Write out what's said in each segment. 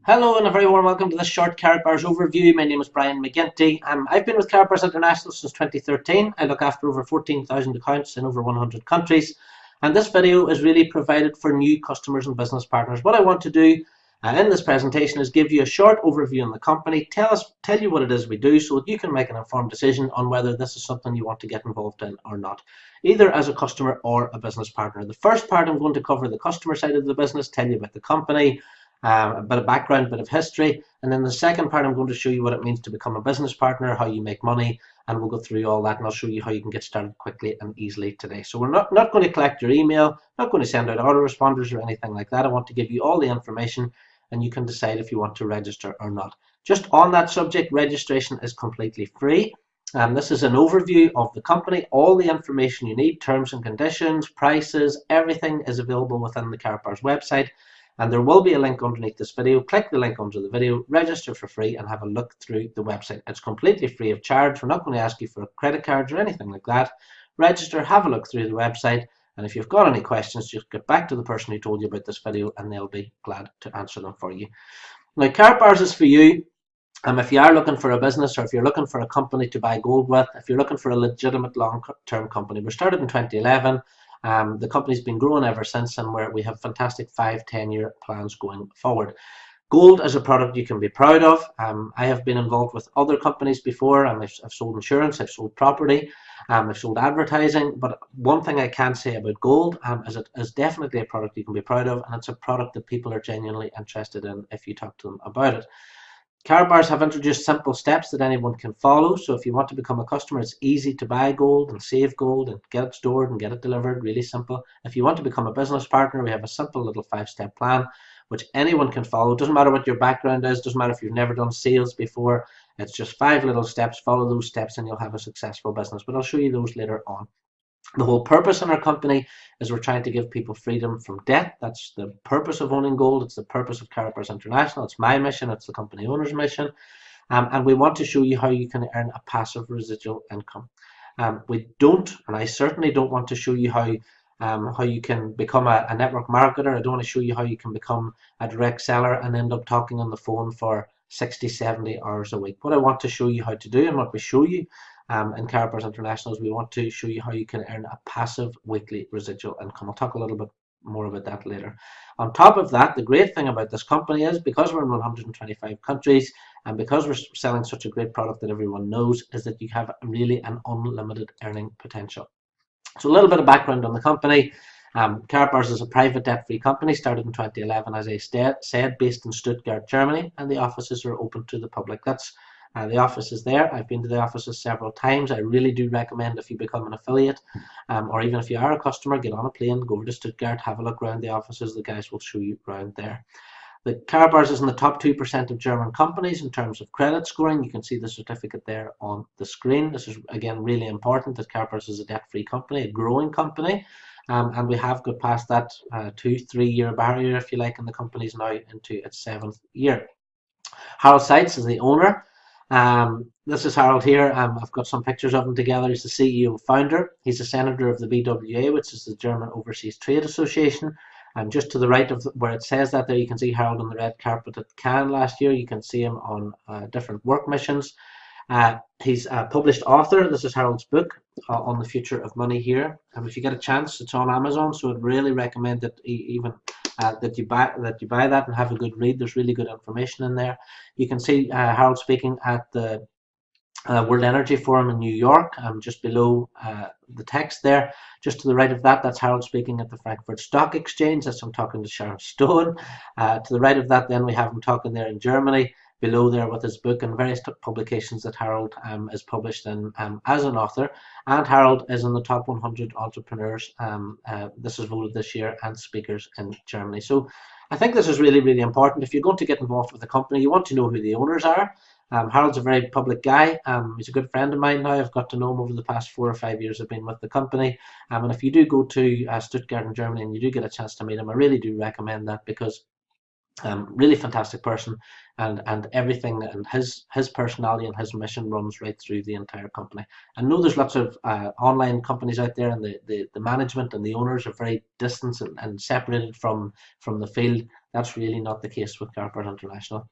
Hello and a very warm welcome to this short Karatbars overview. My name is Brian McGinty. I've been with Karatbars International since 2013. I look after over 14,000 accounts in over 100 countries. And this video is really provided for new customers and business partners. What I want to do in this presentation is give you a short overview on the company, tell you what it is we do so that you can make an informed decision on whether this is something you want to get involved in or not, either as a customer or a business partner. The first part, I'm going to cover the customer side of the business, tell you about the company, a bit of background, a bit of history, and then the second part I'm going to show you what it means to become a business partner, how you make money, and we'll go through all that and I'll show you how you can get started quickly and easily today. So we're not going to collect your email, not going to send out autoresponders or anything like that. I want to give you all the information and you can decide if you want to register or not. Just on that subject, registration is completely free. This is an overview of the company. All the information you need, terms and conditions, prices, everything is available within the Karatbars website. And there will be a link underneath this video. Click the link under the video, register for free, and have a look through the website. It's completely free of charge. We're not going to ask you for credit cards or anything like that. Register, have a look through the website, and if you've got any questions, just get back to the person who told you about this video, and they'll be glad to answer them for you. Now, Karatbars is for you. If you are looking for a business, or if you're looking for a company to buy gold with, if you're looking for a legitimate long-term company. We started in 2011. The company's been growing ever since, and we have fantastic 5-10 year plans going forward. Gold is a product you can be proud of. I have been involved with other companies before, and I've sold insurance, I've sold property, I've sold advertising, but one thing I can say about gold is it is definitely a product you can be proud of, and it's a product that people are genuinely interested in if you talk to them about it. Karatbars have introduced simple steps that anyone can follow. So if you want to become a customer, it's easy to buy gold and save gold and get it stored and get it delivered. Really simple. If you want to become a business partner, we have a simple little 5-step plan which anyone can follow. It doesn't matter what your background is, doesn't matter if you've never done sales before. It's just 5 little steps. Follow those steps and you'll have a successful business. But I'll show you those later on. The whole purpose in our company is we're trying to give people freedom from debt. That's the purpose of owning gold. It's the purpose of Karatbars International. It's my mission. It's the company owner's mission. And we want to show you how you can earn a passive residual income. We don't, and I certainly don't want to show you how you can become a network marketer. I don't want to show you how you can become a direct seller and end up talking on the phone for 60, 70 hours a week. What I want to show you how to do, and what we show you in Karatbars International, is we want to show you how you can earn a passive weekly residual income. I'll talk a little bit more about that later. On top of that, the great thing about this company is because we're in 125 countries and because we're selling such a great product that everyone knows, is that you have really an unlimited earning potential. So a little bit of background on the company. Karatbars is a private debt-free company, started in 2011, as I said, based in Stuttgart, Germany, and the offices are open to the public. That's the office is there. I've been to the offices several times. I really do recommend, if you become an affiliate, or even if you are a customer, get on a plane, go over to Stuttgart, have a look around the offices. The guys will show you around there. The Karatbars is in the top 2% of German companies in terms of credit scoring. You can see the certificate there on the screen. This is, again, really important that Karatbars is a debt-free company, a growing company. And we have got past that 2-3 year barrier, if you like, and the company's now into its 7th year. Harold Seitz is the owner. This is Harold here. I've got some pictures of him together. He's the CEO and founder. He's a senator of the BWA, which is the German Overseas Trade Association. And just to the right of where it says that there, you can see Harold on the red carpet at Cannes last year. You can see him on different work missions. He's a published author. This is Harold's book on the future of money here. And if you get a chance, it's on Amazon. So I'd really recommend that that you buy that and have a good read. There's really good information in there. You can see Harold speaking at the World Energy Forum in New York. Just below the text there, just to the right of that, that's Harold speaking at the Frankfurt Stock Exchange. That's him talking to Sharon Stone. To the right of that, then we have him talking there in Germany. Below there with his book and various publications that Harold is published in as an author. And Harold is in the top 100 entrepreneurs. This is voted this year, and speakers in Germany. So I think this is really, really important. If you're going to get involved with a company, you want to know who the owners are. Harold's a very public guy. He's a good friend of mine now. I've got to know him over the past 4 or 5 years I've been with the company. And if you do go to Stuttgart in Germany and you do get a chance to meet him, I really do recommend that, because really fantastic person, and everything, and his personality and his mission runs right through the entire company. I know there's lots of online companies out there, and the management and the owners are very distant and separated from the field. That's really not the case with Karatbars International.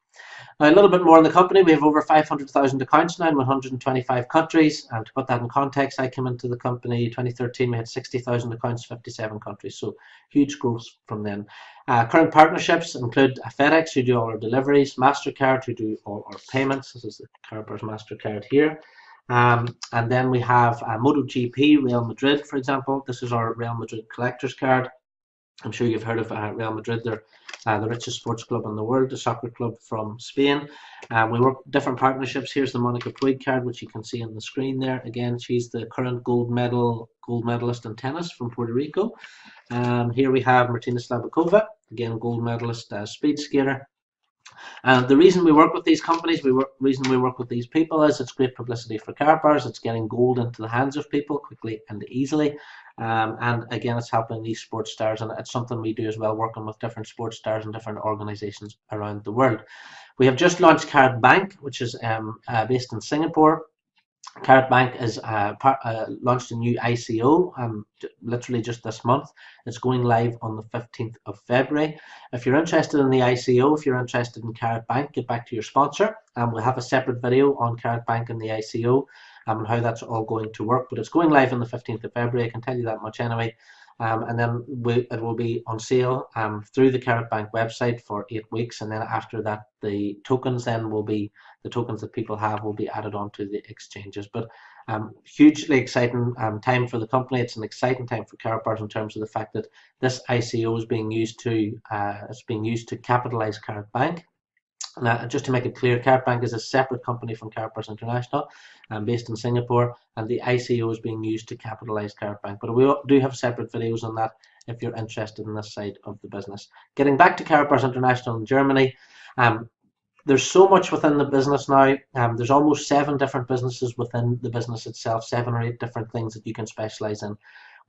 Now, a little bit more on the company. We have over 500,000 accounts now in 125 countries. And to put that in context, I came into the company 2013. We had 60,000 accounts, 57 countries. So huge growth from then. Current partnerships include FedEx, who do all our deliveries, MasterCard, who do all our payments. This is the Karatbars MasterCard here. And then we have MotoGP, Real Madrid, for example. This is our Real Madrid collector's card. I'm sure you've heard of Real Madrid. They're the richest sports club in the world, a soccer club from Spain. We work different partnerships. Here's the Monica Puig card, which you can see on the screen there. Again, she's the current gold medalist in tennis from Puerto Rico. Here we have Martina Slavakova, again gold medalist speed skater. The reason we work with these companies, reason we work with these people is it's great publicity for Karatbars. It's getting gold into the hands of people quickly and easily. And again, it's helping these sports stars, and it's something we do as well, working with different sports stars and different organizations around the world. We have just launched Karatbank, which is based in Singapore. Karatbank is launched a new ICO literally just this month. It's going live on the 15th of February. If you're interested in the ICO, if you're interested in Karatbank, get back to your sponsor. We'll have a separate video on Karatbank and the ICO and how that's all going to work. But it's going live on the 15th of February, I can tell you that much anyway. And then it will be on sale through the Karatbank website for 8 weeks, and then after that the tokens the tokens that people have will be added onto the exchanges. But hugely exciting time for the company. It's an exciting time for Karatbars in terms of the fact that this ICO is being used to capitalize Karatbank. Now, just to make it clear, Karatbank is a separate company from Karatbars International, based in Singapore, and the ICO is being used to capitalize Karatbank. But we do have separate videos on that if you're interested in this side of the business. Getting back to Karatbars International in Germany, there's so much within the business now. There's almost 7 different businesses within the business itself, 7 or 8 different things that you can specialize in.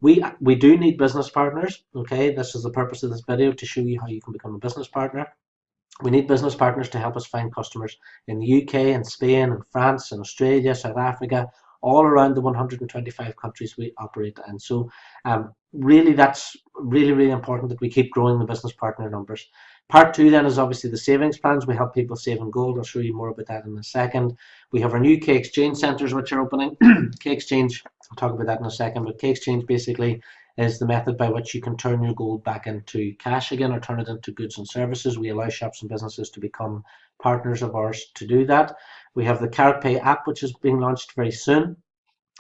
We do need business partners. Okay, this is the purpose of this video, to show you how you can become a business partner. We need business partners to help us find customers in the UK, and Spain, and France, and Australia, South Africa, all around the 125 countries we operate in. So really, that's really important that we keep growing the business partner numbers. Part 2 then is obviously the savings plans. We help people save in gold. I'll show you more about that in a second. We have our new K Exchange centres which are opening. K Exchange, I'll talk about that in a second, but K Exchange basically is the method by which you can turn your gold back into cash again, or turn it into goods and services. We allow shops and businesses to become partners of ours to do that. We have the KaratPay app, which is being launched very soon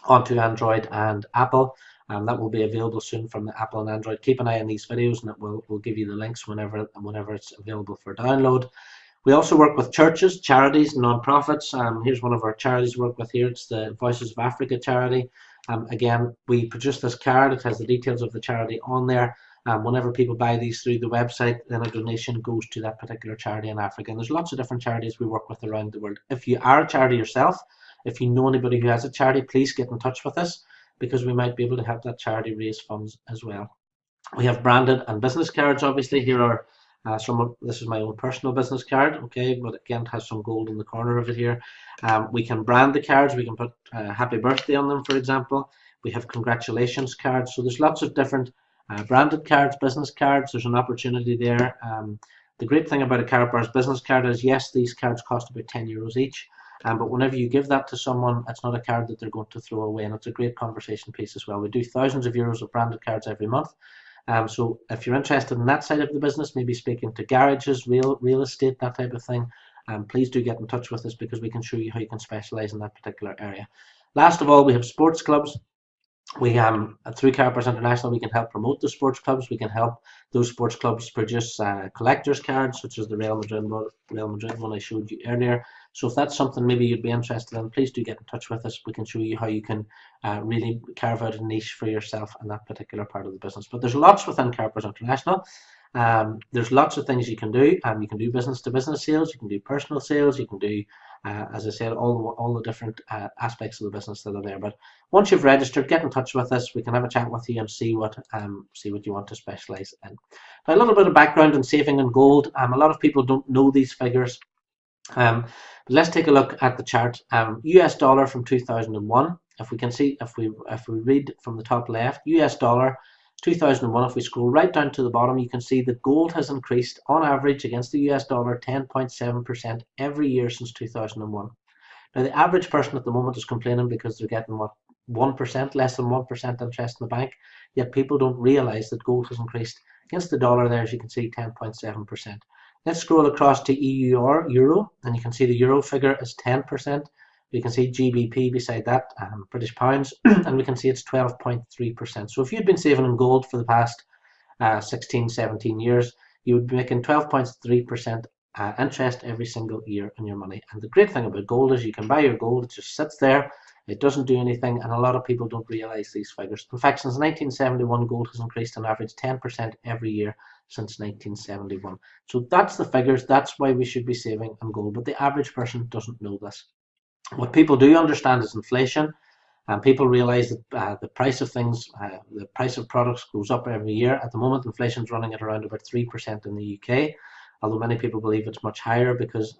onto Android and Apple. That will be available soon from the Apple and Android. Keep an eye on these videos, and we'll give you the links whenever it's available for download. We also work with churches, charities, non-profits. Here's one of our charities we work with here. It's the Voices of Africa charity. Again, we produce this card. It has the details of the charity on there. Whenever people buy these through the website, then a donation goes to that particular charity in Africa. And there's lots of different charities we work with around the world. If you are a charity yourself, if you know anybody who has a charity, please get in touch with us, because we might be able to help that charity raise funds as well. We have branded and business cards. Obviously, here are this is my own personal business card, okay, but again, it has some gold in the corner of it here. We can brand the cards. We can put happy birthday on them, for example. We have congratulations cards. So there's lots of different branded cards, business cards. There's an opportunity there. The great thing about a Karatbars business card is, yes, these cards cost about €10 each. But whenever you give that to someone, it's not a card that they're going to throw away, and it's a great conversation piece as well. We do thousands of euros of branded cards every month. So if you're interested in that side of the business, maybe speaking to garages, real estate, that type of thing, please do get in touch with us, because we can show you how you can specialize in that particular area. Last of all, we have sports clubs. We through Karatbars International, we can help promote the sports clubs. We can help those sports clubs produce collectors cards, such as the Real Madrid one I showed you earlier. So if that's something maybe you'd be interested in, please do get in touch with us. We can show you how you can really carve out a niche for yourself in that particular part of the business. But there's lots within Karatbars International. There's lots of things you can do. You can do business to business sales, you can do personal sales, you can do as I said, all the different aspects of the business that are there. But once you've registered, get in touch with us. We can have a chat with you and see what you want to specialize in. Now, a little bit of background on saving in gold. A lot of people don't know these figures. But let's take a look at the chart. US dollar from 2001. If we can see, if we read from the top left, US dollar 2001, if we scroll right down to the bottom, you can see that gold has increased on average against the US dollar 10.7% every year since 2001. Now, the average person at the moment is complaining because they're getting what, 1%, less than 1% interest in the bank, yet people don't realize that gold has increased against the dollar there, as you can see, 10.7%. Let's scroll across to EUR, euro, and you can see the euro figure is 10%. We can see GBP beside that, British pounds, and we can see it's 12.3%. So if you'd been saving in gold for the past 16, 17 years, you would be making 12.3% interest every single year on your money. And the great thing about gold is you can buy your gold, it just sits there, it doesn't do anything, and a lot of people don't realize these figures. In fact, since 1971, gold has increased on average 10% every year since 1971. So that's the figures, that's why we should be saving in gold, but the average person doesn't know this. What people do understand is inflation, and people realize that the price of things, the price of products goes up every year. At the moment, inflation is running at around about 3% in the UK, although many people believe it's much higher because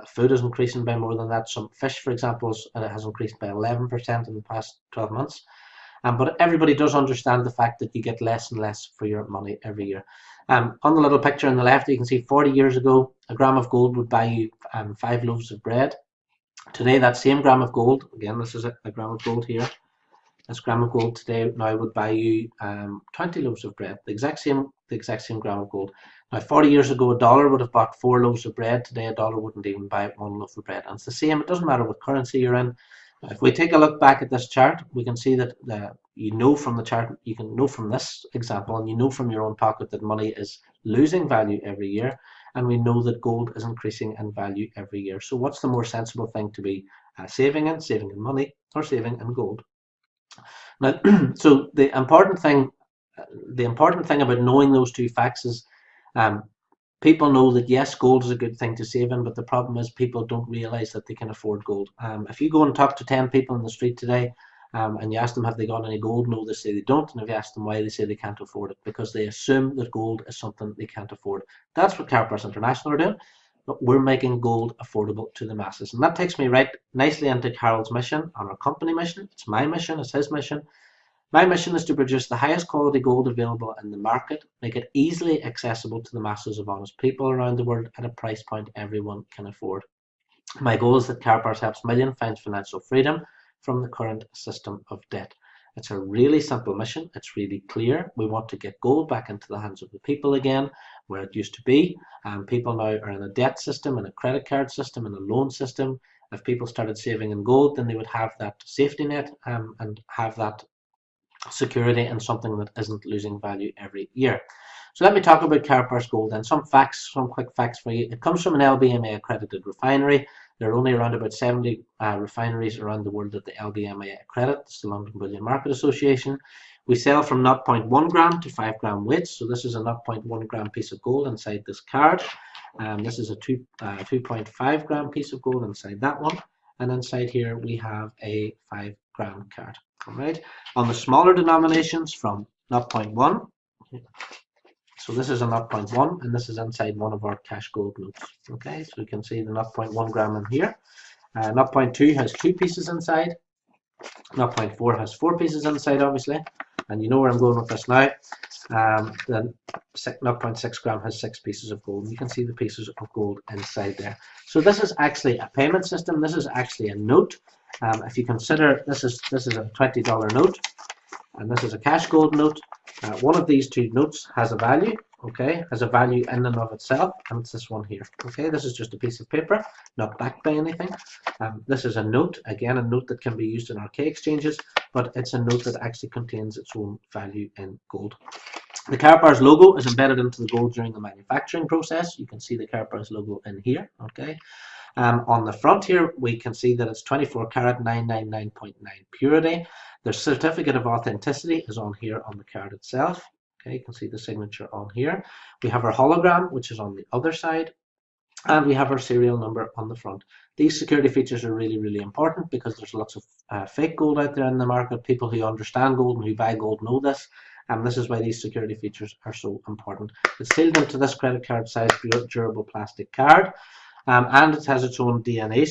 food is increasing by more than that. Some fish, for example, has increased by 11% in the past 12 months. But everybody does understand the fact that you get less and less for your money every year. On the little picture on the left, you can see 40 years ago, a gram of gold would buy you 5 loaves of bread. Today, that same gram of gold, again, this is a gram of gold here, this gram of gold today now would buy you 20 loaves of bread, the exact same gram of gold. Now, 40 years ago, a dollar would have bought 4 loaves of bread. Today, a dollar wouldn't even buy 1 loaf of bread. And it's the same, it doesn't matter what currency you're in. If we take a look back at this chart, we can see that you know from the chart, you can know from this example, and you know from your own pocket that money is losing value every year. And we know that gold is increasing in value every year. So what's the more sensible thing to be saving in money or saving in gold? Now, so the important thing about knowing those two facts is people know that yes, gold is a good thing to save in, but the problem is people don't realize that they can afford gold. If you go and talk to 10 people in the street today, and you ask them have they got any gold, no, they say they don't. And if you ask them why, they say they can't afford it, because they assume that gold is something they can't afford. That's what Karatbars International are doing, but we're making gold affordable to the masses. And that takes me right nicely into Carol's mission and our company mission. It's my mission, it's his mission. My mission is to produce the highest quality gold available in the market, make it easily accessible to the masses of honest people around the world at a price point everyone can afford. My goal is that Karatbars helps millions find financial freedom from the current system of debt. It's a really simple mission. It's really clear. We want to get gold back into the hands of the people again, where it used to be. People now are in a debt system, in a credit card system, in a loan system. If people started saving in gold, then they would have that safety net and have that security in something that isn't losing value every year. So let me talk about Karatbars Gold and some facts, some quick facts for you. It comes from an LBMA accredited refinery. There are only around about 70 refineries around the world that the LBMA accredit. It's the London Bullion Market Association. We sell from 0.1 gram to 5 gram weights. So this is a 0.1 gram piece of gold inside this card. This is a 2.5 gram piece of gold inside that one. And inside here we have a 5 gram card. All right. On the smaller denominations from 0.1. So this is a 0.1 and this is inside one of our cash gold notes. Okay, so you can see the 0.1 gram in here. 0.2 has 2 pieces inside. 0.4 has 4 pieces inside, obviously. And you know where I'm going with this now. Then 0.6 gram has 6 pieces of gold. You can see the pieces of gold inside there. So this is actually a payment system. This is actually a note. If you consider this is a $20 note. And this is a cash gold note. One of these two notes has a value, okay, has a value in and of itself, and it's this one here, okay. This is just a piece of paper, not backed by anything. This is a note, again, a note that can be used in our K exchanges, but it's a note that actually contains its own value in gold. The Karatbars logo is embedded into the gold during the manufacturing process. You can see the Karatbars logo in here, okay. On the front here, we can see that it's 24 karat 999.9 purity. The certificate of authenticity is on here on the card itself. Okay, you can see the signature on here. We have our hologram, which is on the other side, and we have our serial number on the front. These security features are really, really important because there's lots of fake gold out there in the market. People who understand gold and who buy gold know this. And this is why these security features are so important. It's sealed into this credit card size durable plastic card. And it has its own DNA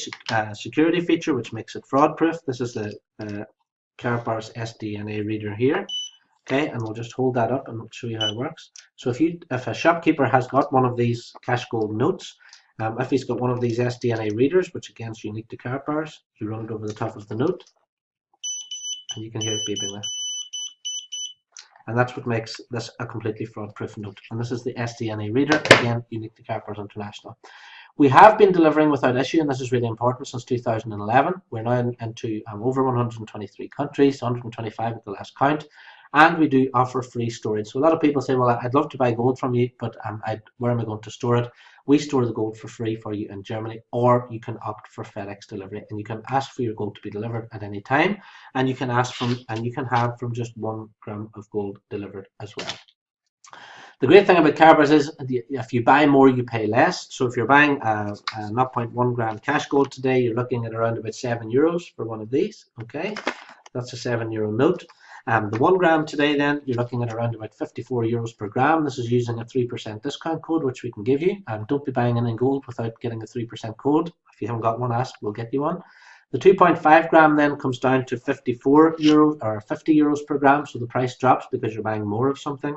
security feature, which makes it fraud proof. This is the Karatbars SDNA reader here. Okay, and we'll just hold that up and show you how it works. So if a shopkeeper has got one of these cash gold notes, if he's got one of these SDNA readers, which again is unique to Karatbars, you run it over the top of the note, and you can hear it beeping there. And that's what makes this a completely fraud-proof note. And this is the SDNA reader, again unique to Karatbars International. We have been delivering without issue, and this is really important, since 2011. We're now into over 123 countries, 125 at the last count, and we do offer free storage. So a lot of people say, well, I'd love to buy gold from you, but where am I going to store it? We store the gold for free for you in Germany, or you can opt for FedEx delivery, and you can ask for your gold to be delivered at any time, and you can have from just 1 gram of gold delivered as well. The great thing about Karatbars is if you buy more, you pay less. So if you're buying a 0.1 gram cash gold today, you're looking at around about €7 for one of these. Okay, that's a €7 note. The 1 gram today, then you're looking at around about €54 per gram. This is using a 3% discount code, which we can give you. Don't be buying any gold without getting a 3% code. If you haven't got one, ask, we'll get you one. The 2.5 gram then comes down to €54 or €50 per gram, so the price drops because you're buying more of something.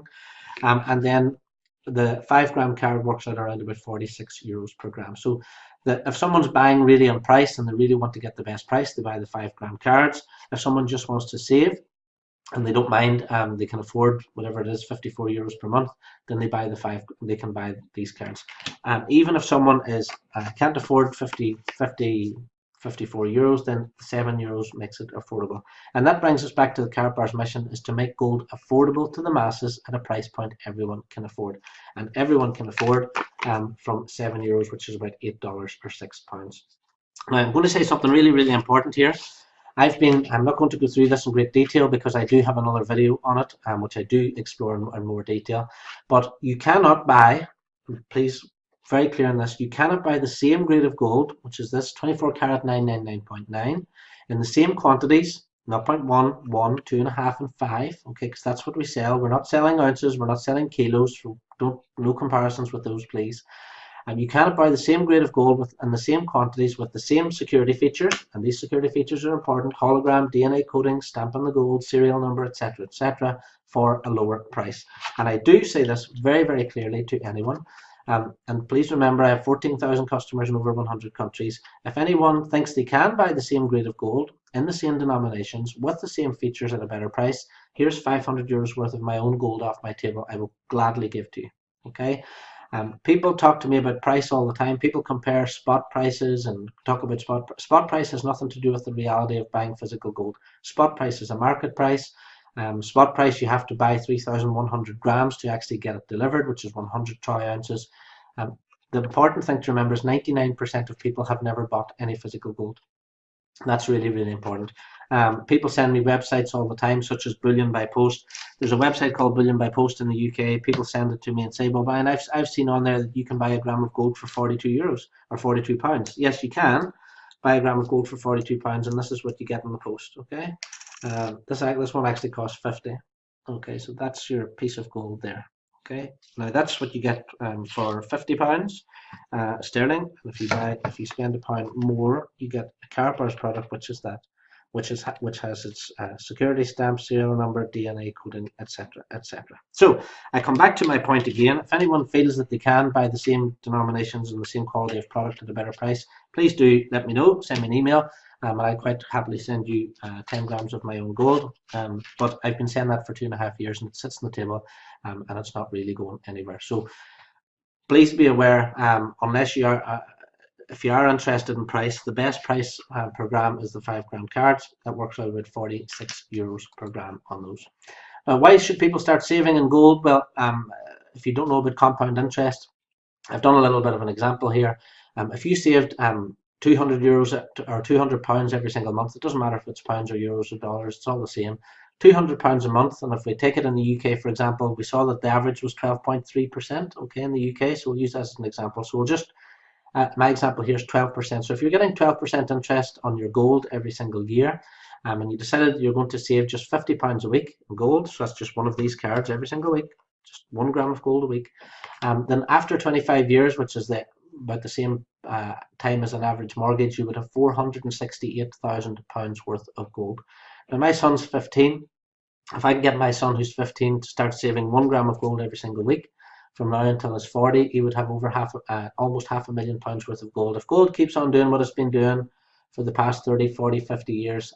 And then the 5 gram card works out around about €46 per gram. So if someone's buying really on price and they really want to get the best price, they buy the 5 gram cards. If someone just wants to save and they don't mind, they can afford whatever it is, €54 per month, then they can buy these cards. Even if someone can't afford €54, then €7 makes it affordable. And that brings us back to the Karatbars mission, is to make gold affordable to the masses at a price point everyone can afford. And everyone can afford from €7, which is about $8 or £6. Now I'm going to say something really, really important here. I'm not going to go through this in great detail because I do have another video on it, which I do explore in more detail. But you cannot buy, please, very clear on this, you cannot buy the same grade of gold, which is this 24 karat 999.9, in the same quantities, 0.1, 1, 2.5, and 5, okay, because that's what we sell. We're not selling ounces, we're not selling kilos, so no comparisons with those, please. And you cannot buy the same grade of gold in the same quantities with the same security features, and these security features are important: hologram, DNA coding, stamp on the gold, serial number, etc., etc., for a lower price. And I do say this very, very clearly to anyone. And please remember, I have 14,000 customers in over 100 countries. If anyone thinks they can buy the same grade of gold in the same denominations with the same features at a better price, here's €500 worth of my own gold off my table. I will gladly give to you. Okay. People talk to me about price all the time. People compare spot prices and talk about spot price has nothing to do with the reality of buying physical gold. Spot price is a market price. Spot price, you have to buy 3,100 grams to actually get it delivered, which is 100 troy ounces. The important thing to remember is 99% of people have never bought any physical gold. That's really, really important. People send me websites all the time, such as Bullion by Post. There's a website called Bullion by Post in the UK. People send it to me and say, well, Brian, I've seen on there that you can buy a gram of gold for €42 or £42. Yes, you can buy a gram of gold for £42, and this is what you get in the post. Okay, this one actually costs 50. Okay, so that's your piece of gold there. Okay, now that's what you get for £50 sterling. And if you spend £1 more, you get a Karatbars product, which has its security stamp, serial number, DNA coding, etc., etc. So I come back to my point again. If anyone feels that they can buy the same denominations and the same quality of product at a better price, please do let me know. Send me an email. And I quite happily send you 10 grams of my own gold. But I've been saying that for 2.5 years, and it sits on the table, and it's not really going anywhere. So please be aware, unless you are, if you are interested in price, the best price per gram is the 5 gram cards. That works out about €46 per gram on those. Now, why should people start saving in gold? Well, if you don't know about compound interest, I've done a little bit of an example here. If you saved €200 or £200 every single month, it doesn't matter if it's pounds or euros or dollars, it's all the same. £200 a month, and if we take it in the UK, for example, we saw that the average was 12.3%, okay, in the UK, so we'll use that as an example. So we'll just, my example here is 12%. So if you're getting 12% interest on your gold every single year, and you decided you're going to save just £50 a week in gold, so that's just one of these cards every single week, just 1 gram of gold a week, then after 25 years, which is about the same time as an average mortgage, you would have £468,000 worth of gold. Now my son's 15. If I can get my son who's 15 to start saving 1 gram of gold every single week from now until he's 40, he would have over almost £500,000 worth of gold. If gold keeps on doing what it's been doing for the past 30, 40, 50 years,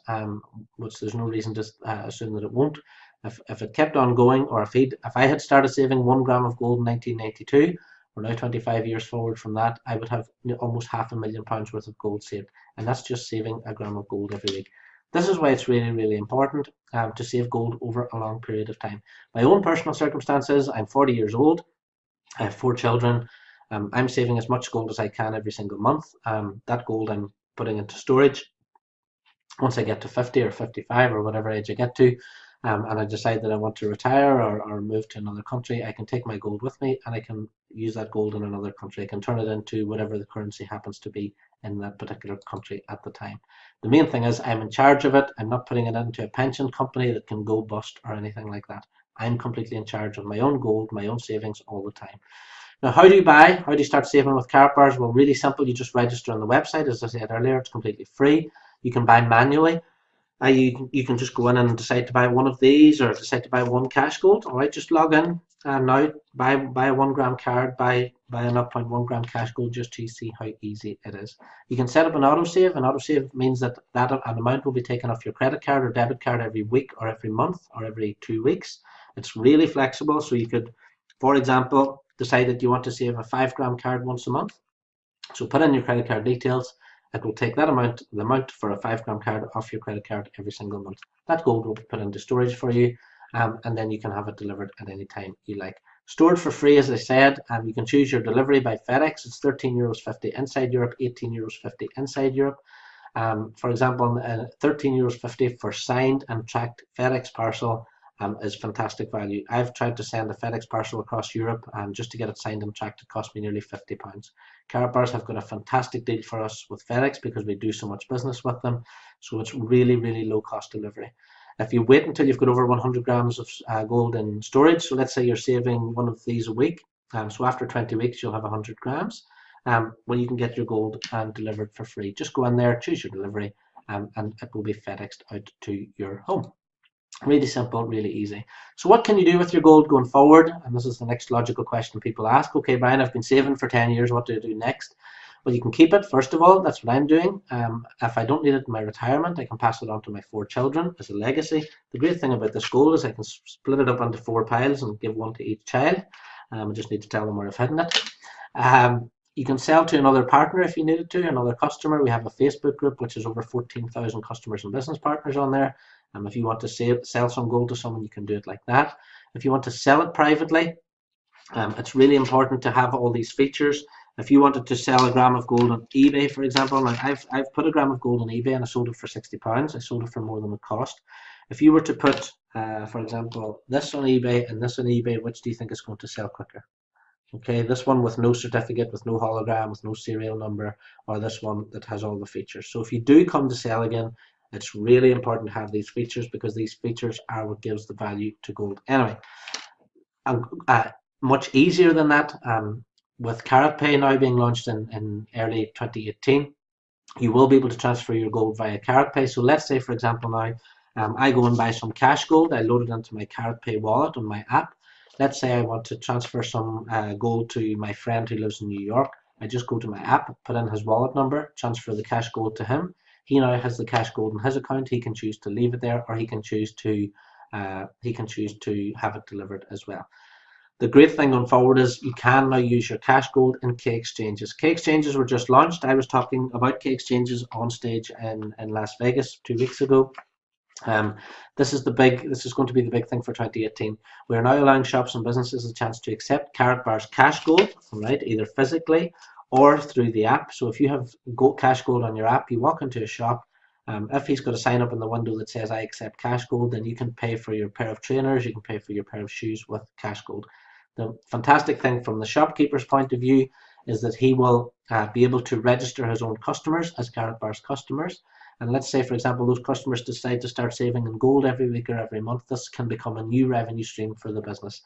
which there's no reason to assume that it won't, if it kept on going, or if I had started saving 1 gram of gold in 1992, we're now 25 years forward from that, I would have almost £500,000 worth of gold saved, and that's just saving a gram of gold every week. This is why it's really, really important to save gold over a long period of time. My own personal circumstances, I'm 40 years old, I have 4 children. I'm saving as much gold as I can every single month. That gold I'm putting into storage. Once I get to 50 or 55 or whatever age I get to, and I decide that I want to retire or move to another country, I can take my gold with me and I can use that gold in another country. I can turn it into whatever the currency happens to be in that particular country at the time. The main thing is I'm in charge of it. I'm not putting it into a pension company that can go bust or anything like that. I'm completely in charge of my own gold, my own savings all the time. Now, how do you buy? How do you start saving with Karatbars? Well, really simple. You just register on the website. As I said earlier, it's completely free. You can buy manually. You can just go in and decide to buy one of these or decide to buy one cash gold. All right, just log in and now buy a 1 gram card, buy a 0.1 gram cash gold, just to see how easy it is. You can set up an autosave. An autosave means that an amount will be taken off your credit card or debit card every week or every month or every 2 weeks. It's really flexible, so you could, for example, decide that you want to save a 5 gram card once a month. So put in your credit card details. It will take that amount, the amount for a 5 gram card, off your credit card every single month. That gold will be put into storage for you, and then you can have it delivered at any time you like. Stored for free, as I said, you can choose your delivery by FedEx. It's €13.50 inside Europe, €18.50 inside Europe. For example, €13.50 for signed and tracked FedEx parcel is fantastic value. I've tried to send a FedEx parcel across Europe, and just to get it signed and tracked, it cost me nearly £50. Karatbars have got a fantastic deal for us with FedEx because we do so much business with them, so it's really, really low cost delivery. If you wait until you've got over 100 grams of gold in storage, so let's say you're saving one of these a week, so after 20 weeks you'll have 100 grams, well, you can get your gold delivered for free. Just go in there, choose your delivery, and it will be FedExed out to your home. Really simple, really easy. So what can you do with your gold going forward? And this is the next logical question people ask. Okay, Brian, I've been saving for 10 years. What do I do next? Well, you can keep it, first of all. That's what I'm doing. If I don't need it in my retirement, I can pass it on to my 4 children as a legacy. The great thing about this gold is I can split it up into 4 piles and give one to each child. I just need to tell them where I've hidden it. You can sell to another partner if you needed to, another customer. We have a Facebook group which is over 14,000 customers and business partners on there. If you want to sell some gold to someone, you can do it like that. If you want to sell it privately, it's really important to have all these features. If you wanted to sell a gram of gold on eBay, for example, now I've put a gram of gold on eBay and I sold it for £60. I sold it for more than it cost. If you were to put, for example, this on eBay and this on eBay, which do you think is going to sell quicker? Okay, this one with no certificate, with no hologram, with no serial number, or this one that has all the features. So if you do come to sell again, it's really important to have these features because these features are what gives the value to gold. Anyway, much easier than that, with Karatpay now being launched in early 2018, you will be able to transfer your gold via Karatpay. So let's say, for example, now I go and buy some cash gold. I load it into my Karatpay wallet on my app. Let's say I want to transfer some gold to my friend who lives in New York. I just go to my app, put in his wallet number, transfer the cash gold to him. He now has the cash gold in his account. He can choose to leave it there, or he can choose to have it delivered as well. The great thing going forward is you can now use your cash gold in K exchanges. K exchanges were just launched. I was talking about K exchanges on stage in Las Vegas 2 weeks ago. This is going to be the big thing for 2018. We are now allowing shops and businesses a chance to accept Karatbars cash gold, right, either physically or through the app. So if you have cash gold on your app, you walk into a shop. If he's got a sign up in the window that says I accept cash gold, then you can pay for your pair of trainers, you can pay for your pair of shoes with cash gold. The fantastic thing from the shopkeeper's point of view is that he will be able to register his own customers as Karatbars customers. And let's say, for example, those customers decide to start saving in gold every week or every month. This can become a new revenue stream for the business.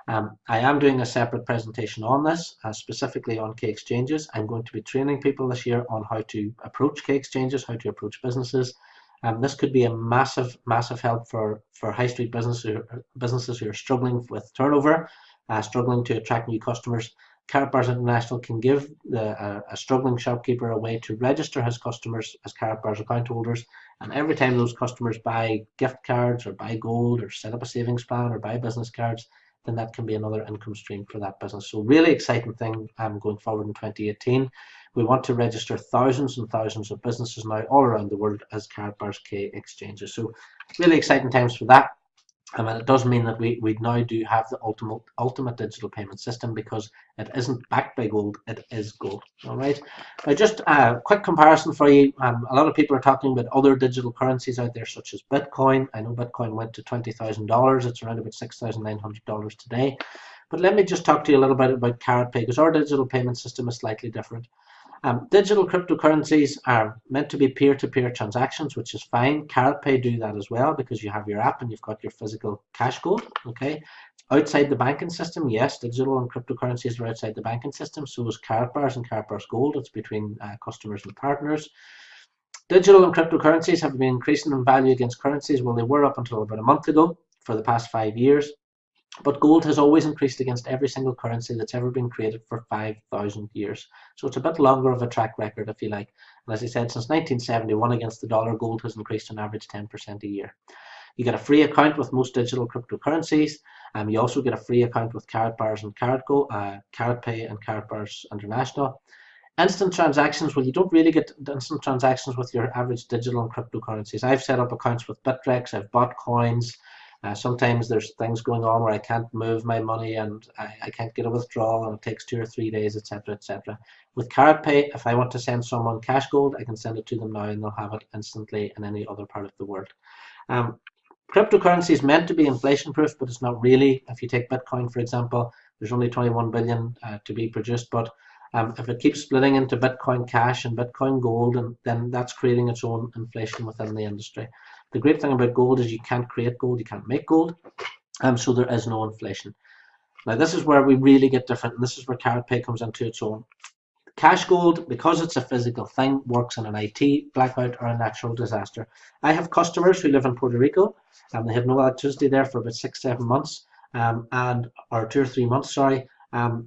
I am doing a separate presentation on this, specifically on K exchanges. I'm going to be training people this year on how to approach K exchanges, how to approach businesses. This could be a massive, massive help for high street businesses who are struggling with turnover, struggling to attract new customers. Karatbars International can give a struggling shopkeeper a way to register his customers as Karatbars account holders, and every time those customers buy gift cards or buy gold or set up a savings plan or buy business cards, then that can be another income stream for that business. So really exciting thing going forward in 2018. We want to register thousands and thousands of businesses now all around the world as Karatbars K exchanges. So really exciting times for that. And it does mean that we now do have the ultimate digital payment system, because it isn't backed by gold, it is gold. All right. Now, just a quick comparison for you. A lot of people are talking about other digital currencies out there, such as Bitcoin. I know Bitcoin went to $20,000. It's around about $6,900 today. But let me just talk to you a little bit about Karatpay, because our digital payment system is slightly different. Digital cryptocurrencies are meant to be peer-to-peer transactions, which is fine. Karatpay do that as well, because you have your app and you've got your physical cash gold. Okay, outside the banking system, yes, digital and cryptocurrencies are outside the banking system. So is Karatbars and Karatbars Gold. It's between customers and partners. Digital and cryptocurrencies have been increasing in value against currencies. Well, they were up until about a month ago for the past 5 years. But gold has always increased against every single currency that's ever been created for 5,000 years. So it's a bit longer of a track record, if you like. And as I said, since 1971 against the dollar, gold has increased on average 10% a year. You get a free account with most digital cryptocurrencies. You also get a free account with Karatbars and Karatpay and Karatbars International. Instant transactions, well, you don't really get instant transactions with your average digital and cryptocurrencies. I've set up accounts with Bittrex, I've bought coins. Sometimes there's things going on where I can't move my money and I can't get a withdrawal, and it takes 2 or 3 days, etc., etc. With Karatpay, if I want to send someone cash gold, I can send it to them now and they'll have it instantly in any other part of the world. Cryptocurrency is meant to be inflation proof, but it's not really. If you take Bitcoin, for example, there's only 21 billion to be produced, but if it keeps splitting into Bitcoin Cash and Bitcoin Gold, and then that's creating its own inflation within the industry. The great thing about gold is you can't create gold, you can't make gold, so there is no inflation. Now this is where we really get different, and this is where Karatpay comes into its own. Cash gold, because it's a physical thing, works in an IT blackout or a natural disaster. I have customers who live in Puerto Rico, and they have no electricity there for about 6-7 months, or 2 or 3 months, sorry.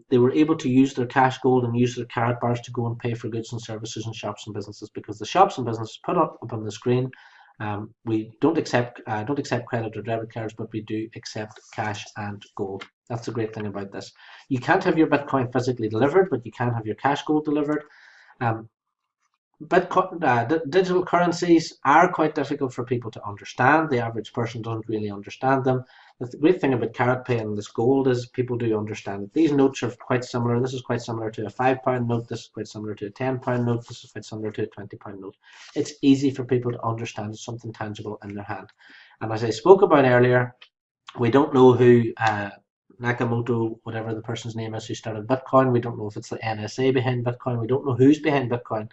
They were able to use their cash gold and use their Karatbars to go and pay for goods and services in shops and businesses, because the shops and businesses put up on the screen, we don't accept credit or debit cards, but we do accept cash and gold. That's the great thing about this. You can't have your Bitcoin physically delivered, but you can have your cash gold delivered. Digital currencies are quite difficult for people to understand. The average person doesn't really understand them. The great thing about Karatpay and this gold is people do understand. These notes are quite similar. This is quite similar to a £5 note. This is quite similar to a £10 note. This is quite similar to a £20 note. It's easy for people to understand. It's something tangible in their hand. And as I spoke about earlier, we don't know who Nakamoto, whatever the person's name is, who started Bitcoin. We don't know if it's the NSA behind Bitcoin. We don't know who's behind Bitcoin.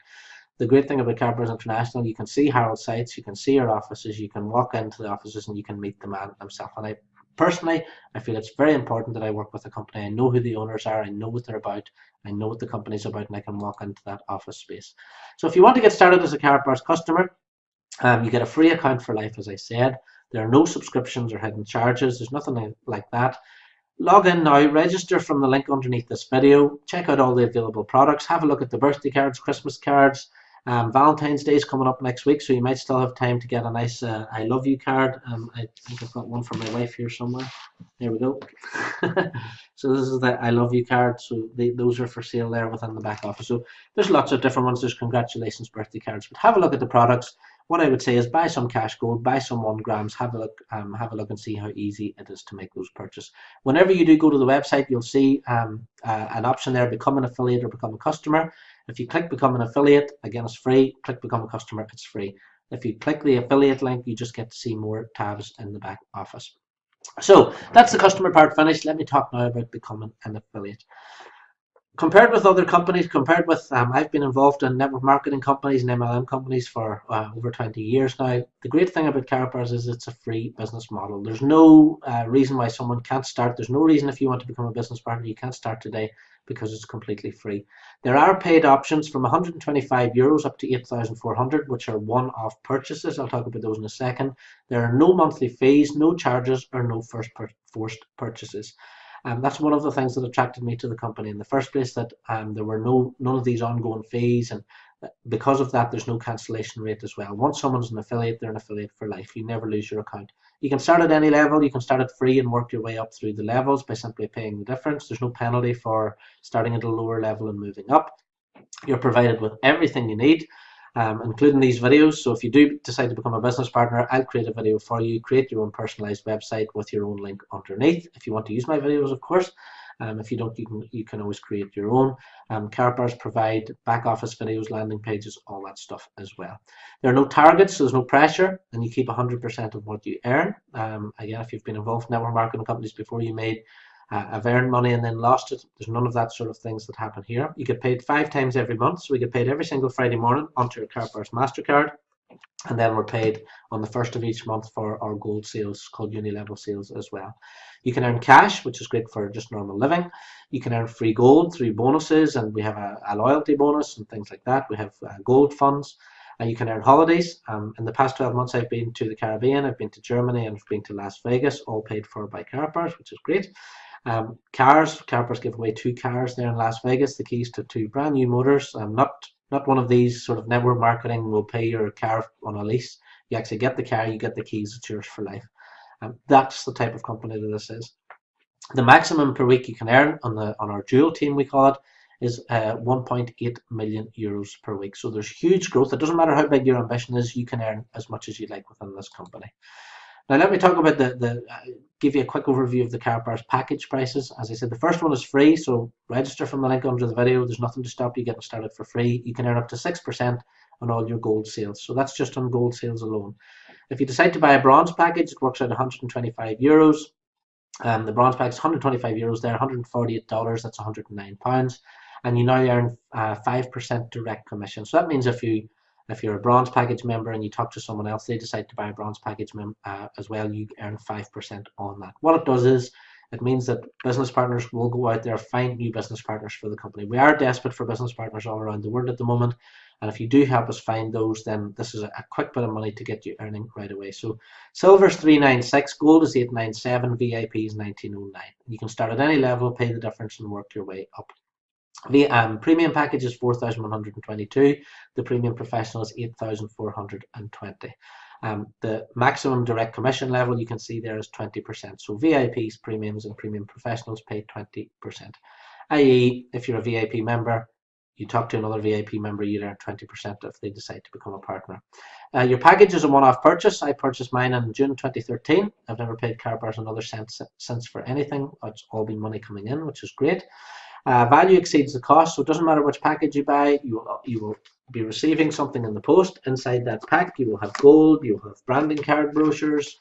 The great thing about Karatbars International, you can see Harold's sites, you can see our offices, you can walk into the offices and you can meet the man himself. And I feel it's very important that I work with a company. I know who the owners are, I know what they're about, I know what the company's about, and I can walk into that office space. So if you want to get started as a Karatbars customer, you get a free account for life, as I said. There are no subscriptions or hidden charges. There's nothing like that. Log in now, register from the link underneath this video, check out all the available products, have a look at the birthday cards, Christmas cards. Valentine's Day is coming up next week, so you might still have time to get a nice I love you card. I think I've got one for my wife here somewhere. There we go. So this is the I love you card. So those are for sale there within the back office. So there's lots of different ones. There's congratulations birthday cards. But have a look at the products. What I would say is buy some cash gold, buy some 1 grams, have a look and see how easy it is to make those purchases. Whenever you do go to the website, you'll see an option there, become an affiliate or become a customer. If you click become an affiliate, again it's free. Click become a customer, it's free. If you click the affiliate link, you just get to see more tabs in the back office. So that's the customer part finished. Let me talk now about becoming an affiliate. Compared with other companies, I've been involved in network marketing companies and MLM companies for over 20 years now. The great thing about Karatbars is it's a free business model. There's no reason why someone can't start. There's no reason if you want to become a business partner you can't start today, because it's completely free. There are paid options from €125 up to 8,400, which are one-off purchases. I'll talk about those in a second. There are no monthly fees, no charges, or no forced purchases. That's one of the things that attracted me to the company in the first place, that there were none of these ongoing fees, and because of that, there's no cancellation rate as well. Once someone's an affiliate, they're an affiliate for life. You never lose your account. You can start at any level. You can start at free and work your way up through the levels by simply paying the difference. There's no penalty for starting at a lower level and moving up. You're provided with everything you need, including these videos. So if you do decide to become a business partner, I'll create a video for you. Create your own personalized website with your own link underneath, if you want to use my videos, of course. If you don't, you can always create your own. Karatbars provide back office videos, landing pages, all that stuff as well. There are no targets, so there's no pressure, and you keep 100% of what you earn. Again, if you've been involved in network marketing companies before, you made have earned money and then lost it. There's none of that sort of things that happen here. You get paid 5 times every month, so we get paid every single Friday morning onto your Karatbars MasterCard, and then we're paid on the first of each month for our gold sales, called uni-level sales as well. You can earn cash, which is great for just normal living. You can earn free gold through bonuses, and we have a loyalty bonus and things like that. We have gold funds. You can earn holidays. In the past 12 months, I've been to the Caribbean, I've been to Germany, and I've been to Las Vegas, all paid for by Karatbars, which is great. Cars, Karatbars give away 2 cars there in Las Vegas, the keys to 2 brand new motors. Not one of these sort of network marketing will pay your car on a lease. You actually get the car, you get the keys, it's yours for life. That's the type of company that this is. The maximum per week you can earn on our dual team, we call it, is €1.8 million per week. So there's huge growth. It doesn't matter how big your ambition is, you can earn as much as you like within this company. Now let me talk about give you a quick overview of the Karatbars package prices. As I said, the first one is free, so register from the link under the video. There's nothing to stop you getting started for free. You can earn up to 6% on all your gold sales. So that's just on gold sales alone. If you decide to buy a bronze package, it works out €125. The bronze package is €125 there, $148, that's £109. And you now earn 5% direct commission. So that means if you're a bronze package member and you talk to someone else, they decide to buy a bronze package as well, you earn 5% on that. What it does is, it means that business partners will go out there, find new business partners for the company. We are desperate for business partners all around the world at the moment, and if you do help us find those, then this is a quick bit of money to get you earning right away. So silver's $396, gold is $897, VIP is $1909. You can start at any level, pay the difference, and work your way up. The premium package is $4,122. The premium professional is $8,420. The maximum direct commission level you can see there is 20%. So VIPs, premiums, and premium professionals pay 20%. I.e., if you're a VIP member, you talk to another VIP member, you earn 20% if they decide to become a partner. Your package is a one-off purchase. I purchased mine in June 2013. I've never paid Karatbars another cent since for anything. It's all been money coming in, which is great. Value exceeds the cost, so it doesn't matter which package you buy, you will be receiving something in the post. Inside that pack, you will have gold, you will have branding card brochures,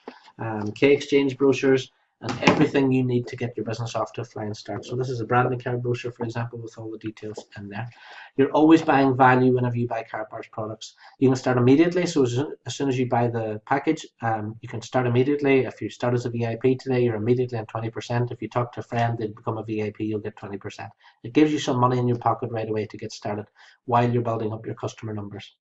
K-Exchange brochures, and everything you need to get your business off to a flying start. So this is a branding card brochure, for example, with all the details in there. You're always buying value whenever you buy Karatbars products. You can start immediately, so as soon as you buy the package, you can start immediately. If you start as a VIP today, you're immediately on 20%. If you talk to a friend, they become a VIP, you'll get 20%. It gives you some money in your pocket right away to get started while you're building up your customer numbers.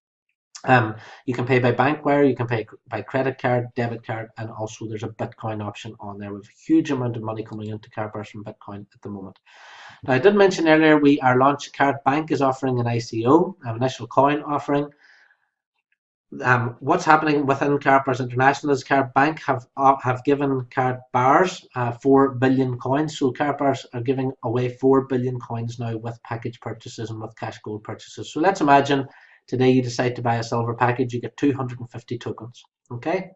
You can pay by bank wire, you can pay by credit card, debit card, and also there's a Bitcoin option on there with a huge amount of money coming into Karatbars from Bitcoin at the moment. Now, I did mention earlier our launch, Karatbank is offering an ICO, an initial coin offering. What's happening within Karatbars International is Karatbank have given Karatbars 4 billion coins. So Karatbars are giving away 4 billion coins now with package purchases and with cash gold purchases. So let's imagine today you decide to buy a silver package, you get 250 tokens. Okay,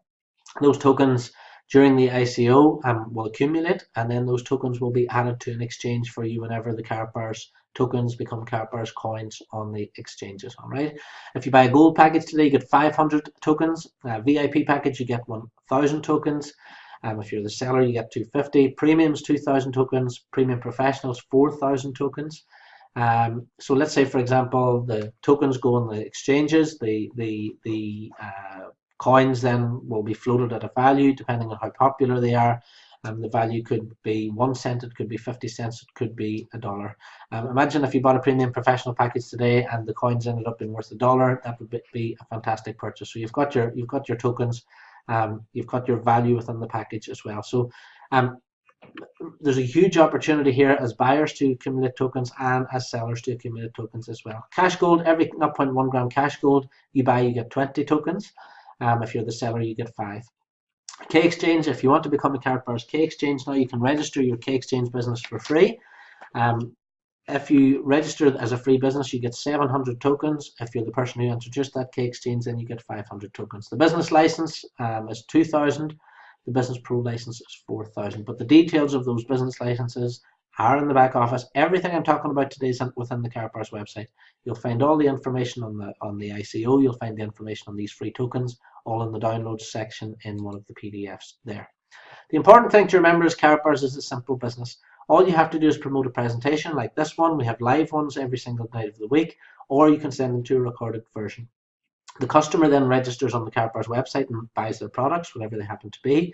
those tokens during the ICO will accumulate, and then those tokens will be added to an exchange for you whenever the Karatbars tokens become Karatbars coins on the exchanges. All right. If you buy a gold package today, you get 500 tokens. VIP package, you get 1,000 tokens. If you're the seller, you get 250. Premiums, 2,000 tokens. Premium professionals, 4,000 tokens. So let's say, for example, the tokens go on the exchanges. The coins then will be floated at a value depending on how popular they are. The value could be 1 cent, it could be 50 cents, it could be $1. Imagine if you bought a premium professional package today and the coins ended up being worth $1. That would be a fantastic purchase. So you've got your tokens, you've got your value within the package as well. So there's a huge opportunity here as buyers to accumulate tokens and as sellers to accumulate tokens as well. Cash gold, every 0.1 gram cash gold you buy, you get 20 tokens. If you're the seller, you get 5. K Exchange, if you want to become a Karatbars K Exchange now, you can register your K Exchange business for free. If you register as a free business, you get 700 tokens. If you're the person who introduced that K Exchange, then you get 500 tokens. The business license is 2,000. The Business Pro license is 4,000. But the details of those business licenses are in the back office. Everything I'm talking about today is within the Karatbars website. You'll find all the information on the ICO. You'll find the information on these free tokens, all in the downloads section in one of the PDFs there. The important thing to remember is Karatbars is a simple business. All you have to do is promote a presentation like this one. We have live ones every single night of the week, or you can send them to a recorded version. The customer then registers on the Karatbars website and buys their products, whatever they happen to be.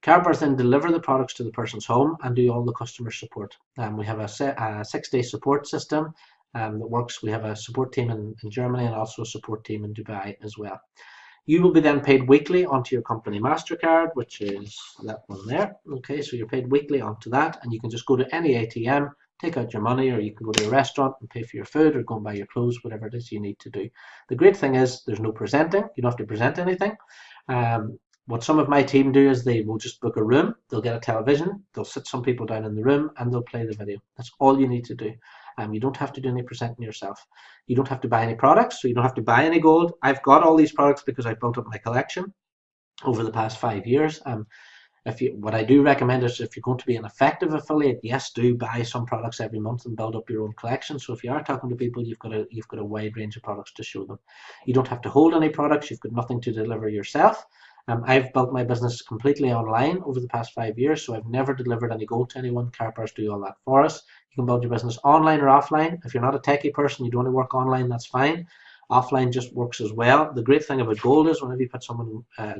Karatbars then deliver the products to the person's home and do all the customer support. We have a 6-day support system that works. We have a support team in Germany and also a support team in Dubai as well. You will be then paid weekly onto your company MasterCard, which is that one there. Okay, so you're paid weekly onto that, and you can just go to any ATM, take out your money, or you can go to a restaurant and pay for your food or go and buy your clothes, whatever it is you need to do. The great thing is there's no presenting. You don't have to present anything. What some of my team do is they will just book a room, they'll get a television, they'll sit some people down in the room and they'll play the video. That's all you need to do. You don't have to do any presenting yourself. You don't have to buy any products, so you don't have to buy any gold. I've got all these products because I built up my collection over the past 5 years. What I do recommend is if you're going to be an effective affiliate, yes, do buy some products every month and build up your own collection. So if you are talking to people, you've got a wide range of products to show them. You don't have to hold any products. You've got nothing to deliver yourself. I've built my business completely online over the past 5 years, so I've never delivered any gold to anyone. Karatbars do all that for us. You can build your business online or offline. If you're not a techie person, you don't want to work online, that's fine. Offline just works as well. The great thing about gold is whenever you put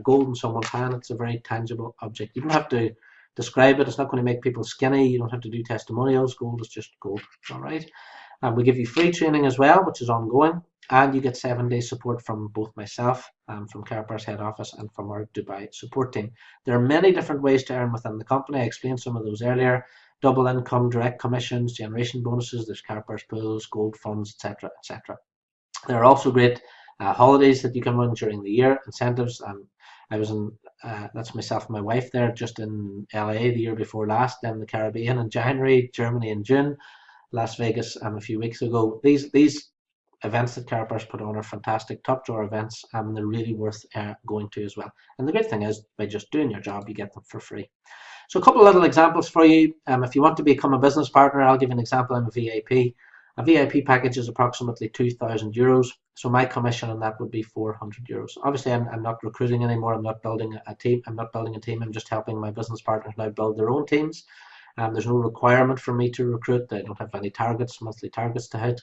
gold in someone's hand, it's a very tangible object. You don't have to describe it. It's not going to make people skinny. You don't have to do testimonials. Gold is just gold. All right. We give you free training as well, which is ongoing, and you get 7-day support from both myself, from Karatbars head office, and from our Dubai support team. There are many different ways to earn within the company. I explained some of those earlier. Double income, direct commissions, generation bonuses, there's Karatbars pools, gold funds, etc., etc. There are also great holidays that you can run during the year, incentives. I was in, that's myself and my wife there, just in LA the year before last, then the Caribbean in January, Germany in June, Las Vegas a few weeks ago. These events that Karatbars put on are fantastic, top drawer events, and they're really worth going to as well. And the great thing is, by just doing your job, you get them for free. So a couple of little examples for you. If you want to become a business partner, I'll give you an example. I'm a VIP. A VIP package is approximately €2,000. So my commission on that would be €400. Obviously, I'm not recruiting anymore. I'm not building a team. I'm just helping my business partners now build their own teams. There's no requirement for me to recruit. I don't have any monthly targets to hit.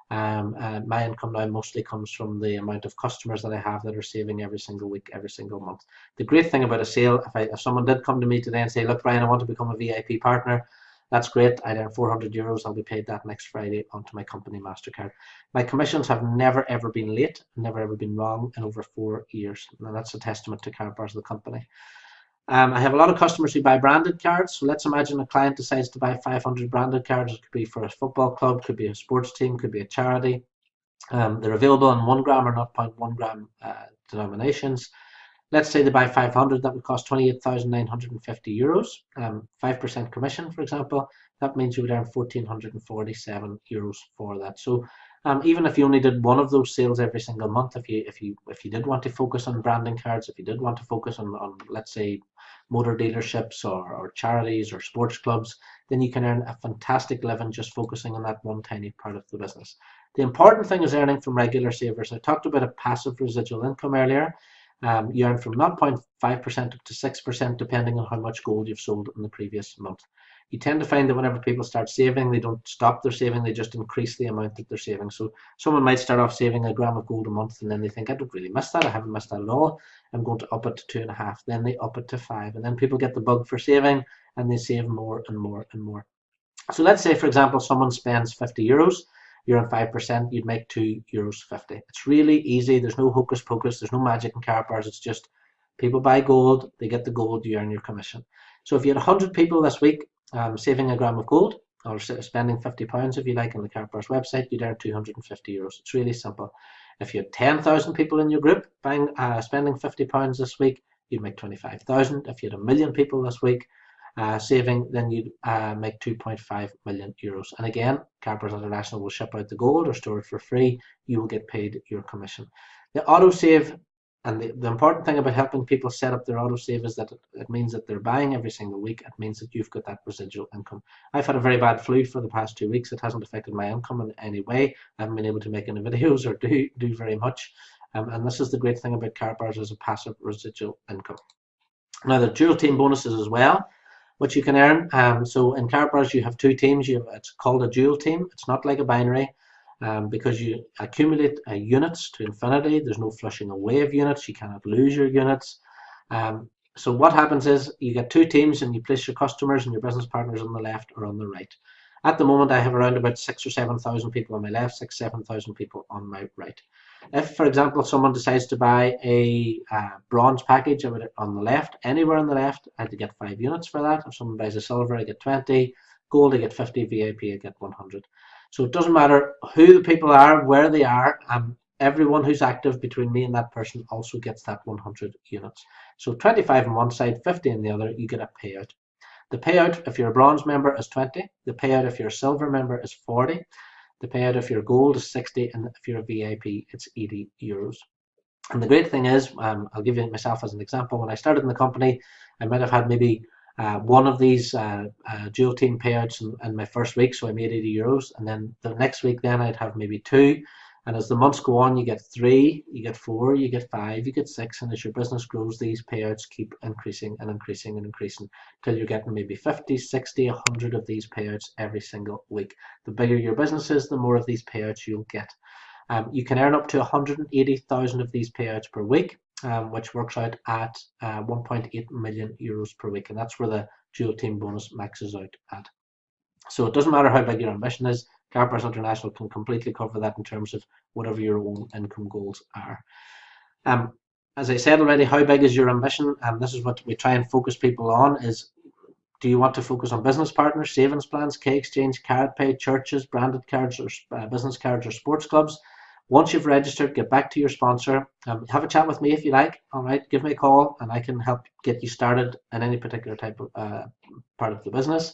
My income now mostly comes from the amount of customers that I have that are saving every single week, every single month. The great thing about a sale, if someone did come to me today and say, look, Brian, I want to become a VIP partner, that's great. I'd earn €400. I'll be paid that next Friday onto my company MasterCard. My commissions have never ever been late, never ever been wrong in over 4 years. And that's a testament to Karatbars, the company. I have a lot of customers who buy branded cards. So let's imagine a client decides to buy 500 branded cards. It could be for a football club, could be a sports team, could be a charity. They're available in 1 gram or 0.1 gram denominations. Let's say they buy 500, that would cost €28,950. 5% commission, for example, that means you would earn €1,447 for that. So even if you only did one of those sales every single month, if you did want to focus on branding cards, if you did want to focus on let's say motor dealerships or charities or sports clubs, then you can earn a fantastic living just focusing on that one tiny part of the business. The important thing is earning from regular savers. I talked about a passive residual income earlier. You earn from 0.5% up to 6% depending on how much gold you've sold in the previous month. you tend to find that whenever people start saving, they don't stop their saving, they just increase the amount that they're saving. So someone might start off saving a gram of gold a month, and then they think, I don't really miss that, I haven't missed that at all, I'm going to up it to 2.5, then they up it to 5, and then people get the bug for saving, and they save more and more and more. So let's say, for example, someone spends €50, you're on 5%, you'd make €2.50. It's really easy. There's no hocus pocus. There's no magic in Karatbars. It's just people buy gold, they get the gold, you earn your commission. So if you had 100 people this week saving a gram of gold, or spending £50 if you like on the Karatbars website, you'd earn €250. It's really simple. If you had 10,000 people in your group spending £50 this week, you'd make 25,000. If you had 1,000,000 people this week saving, then you'd make €2.5 million. And again, Karatbars International will ship out the gold or store it for free. You will get paid your commission. The autosave, and the important thing about helping people set up their autosave is that it means that they're buying every single week. It means that you've got that residual income. I've had a very bad flu for the past 2 weeks. It hasn't affected my income in any way. I haven't been able to make any videos or do very much. And this is the great thing about Karatbars, as a passive residual income. Now, there are dual team bonuses as well, which you can earn. So in Karatbars, you have 2 teams. It's called a dual team. It's not like a binary, because you accumulate units to infinity. There's no flushing away of units. You cannot lose your units. So what happens is you get 2 teams, and you place your customers and your business partners on the left or on the right. At the moment, I have around about 6,000 or 7,000 people on my left, 6,000 or 7,000 people on my right. If, for example, someone decides to buy a bronze package on the left, anywhere on the left, I have to get 5 units for that. If someone buys a silver, I get 20. Gold, I get 50. VIP, I get 100. So it doesn't matter who the people are, where they are. Everyone who's active between me and that person also gets that 100 units. So 25 on one side, 50 on the other, you get a payout. The payout, if you're a bronze member, is 20. The payout, if you're a silver member, is 40. The payout if you're gold is 60, and if you're a VIP, it's €80. And the great thing is, I'll give you myself as an example. When I started in the company, I might have had maybe one of these dual team payouts in my first week, so I made €80. And then the next week, then I'd have maybe 2. And as the months go on, you get 3, you get 4, you get 5, you get 6, and as your business grows, these payouts keep increasing and increasing and increasing till you're getting maybe 50, 60, 100 of these payouts every single week. The bigger your business is, the more of these payouts you'll get. You can earn up to 180,000 of these payouts per week, which works out at €1.8 million per week, and that's where the dual team bonus maxes out at. So it doesn't matter how big your ambition is, Karatbars International can completely cover that in terms of whatever your own income goals are. As I said already, how big is your ambition? This is what we try and focus people on is, do you want to focus on business partners, savings plans, K-Exchange, Karatpay, churches, branded cards, or business cards, or sports clubs? Once you've registered, get back to your sponsor. Have a chat with me if you like. All right, give me a call and I can help get you started in any particular type of part of the business.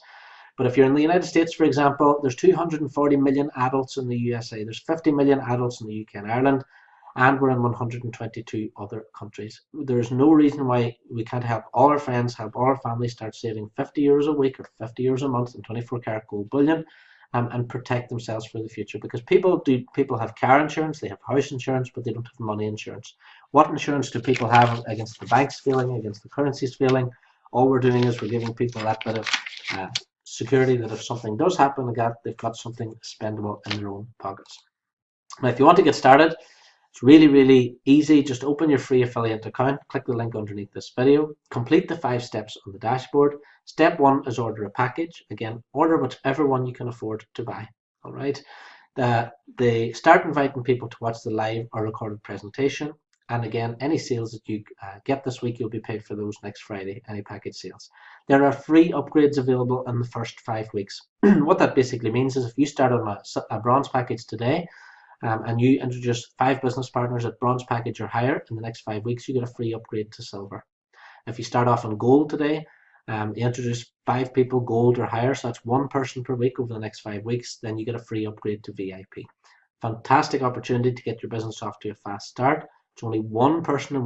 But if you're in the United States, for example, there's 240 million adults in the USA. There's 50 million adults in the UK and Ireland, and we're in 122 other countries. There's no reason why we can't help all our friends, help all our families start saving €50 a week or €50 a month in 24 karat gold bullion, and protect themselves for the future. Because people have car insurance, they have house insurance, but they don't have money insurance. What insurance do people have against the bank's failing, against the currency's failing? All we're doing is we're giving people that bit of security that if something does happen, they've got something spendable in their own pockets. Now, if you want to get started, it's really, really easy. Just open your free affiliate account, click the link underneath this video, complete the 5 steps on the dashboard. Step 1 is order a package. Again, order whichever one you can afford to buy. All right. They start inviting people to watch the live or recorded presentation. And again, any sales that you get this week, you'll be paid for those next Friday, any package sales. There are free upgrades available in the first 5 weeks. What that basically means is if you start on a bronze package today, and you introduce 5 business partners at bronze package or higher in the next 5 weeks, you get a free upgrade to silver. If you start off on gold today, you introduce 5 people gold or higher, so that's 1 person per week over the next 5 weeks, then you get a free upgrade to VIP. Fantastic opportunity to get your business off to a fast start. It's only one person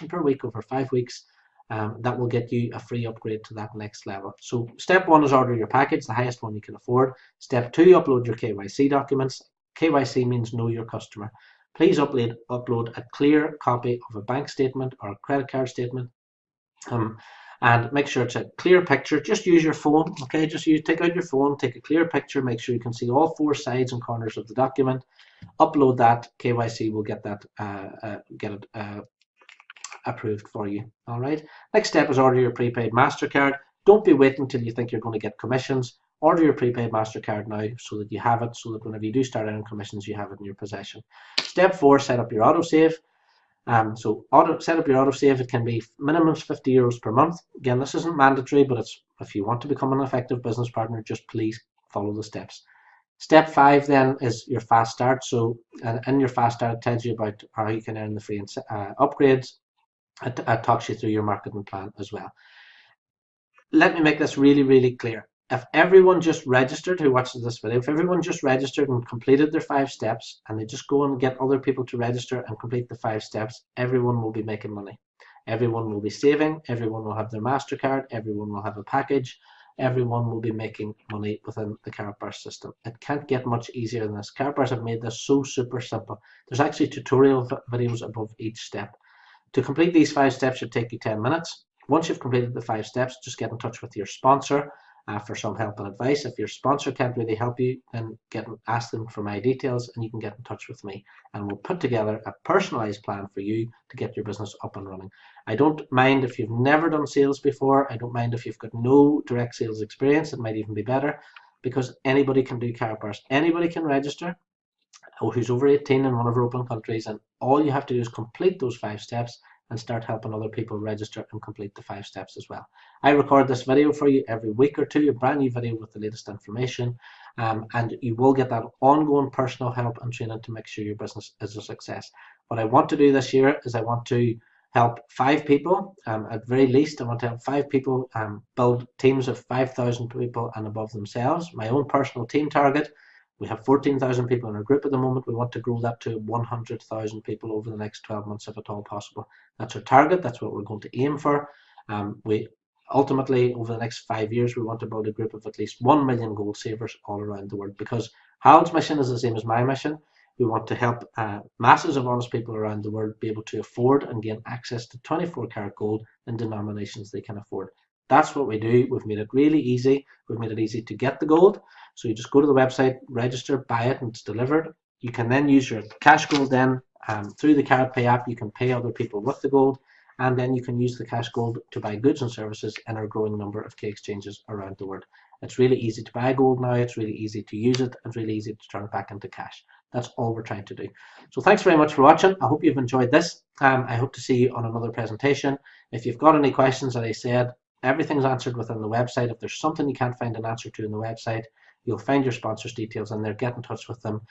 per week over 5 weeks. That will get you a free upgrade to that next level. So step 1 is order your package, the highest one you can afford. Step 2, upload your KYC documents. KYC means know your customer. Please upload a clear copy of a bank statement or a credit card statement. And make sure it's a clear picture. Just use your phone, okay? Take out your phone, take a clear picture, make sure you can see all 4 sides and corners of the document. Upload that. KYC will get that approved for you. All right. Next step is order your prepaid MasterCard. Don't be waiting until you think you're going to get commissions. Order your prepaid MasterCard now so that you have it, so that whenever you do start earning commissions, you have it in your possession. Step 4, set up your autosave. Set up your autosave. It can be minimum €50 per month. Again, this isn't mandatory, but it's if you want to become an effective business partner, just please follow the steps. Step 5 then is your fast start. So in your fast start, it tells you about how you can earn the free upgrades. It talks you through your marketing plan as well. Let me make this really, really clear. If everyone just registered who watches this video, if everyone just registered and completed their 5 steps, and they just go and get other people to register and complete the 5 steps, everyone will be making money. Everyone will be saving, everyone will have their MasterCard, everyone will have a package, everyone will be making money within the Karatbars system. It can't get much easier than this. Karatbars have made this so super simple. There's actually tutorial videos above each step. To complete these 5 steps should take you 10 minutes. Once you've completed the 5 steps, just get in touch with your sponsor for some help and advice. If your sponsor can't really help you, then ask them for my details and you can get in touch with me. And we'll put together a personalized plan for you to get your business up and running. I don't mind if you've never done sales before. I don't mind if you've got no direct sales experience. It might even be better because anybody can do Karatbars. Anybody can register who's over 18 in one of our open countries, and all you have to do is complete those 5 steps and start helping other people register and complete the 5 steps as well. I record this video for you every week or two, a brand new video with the latest information, and you will get that ongoing personal help and training to make sure your business is a success. What I want to do this year is I want to help 5 people, at very least. I want to help 5 people build teams of 5,000 people and above themselves. My own personal team target. We have 14,000 people in our group at the moment. We want to grow that to 100,000 people over the next 12 months, if at all possible. That's our target. That's what we're going to aim for. We ultimately, over the next 5 years, we want to build a group of at least 1 million gold savers all around the world, because Harold's mission is the same as my mission. We want to help masses of honest people around the world be able to afford and gain access to 24 karat gold in denominations they can afford. That's what we do. We've made it really easy. We've made it easy to get the gold. So you just go to the website, register, buy it, and it's delivered. You can then use your cash gold then through the KaratPay app. You can pay other people with the gold, and then you can use the cash gold to buy goods and services in our growing number of key exchanges around the world. It's really easy to buy gold now. It's really easy to use it. It's really easy to turn it back into cash. That's all we're trying to do. So thanks very much for watching. I hope you've enjoyed this. I hope to see you on another presentation. If you've got any questions, as I said, everything's answered within the website. If there's something you can't find an answer to in the website, you'll find your sponsors' details in there. Get in touch with them,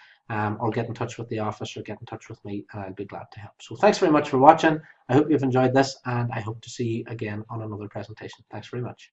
or get in touch with the office, or get in touch with me, and I'll be glad to help. So thanks very much for watching. I hope you've enjoyed this, and I hope to see you again on another presentation. Thanks very much.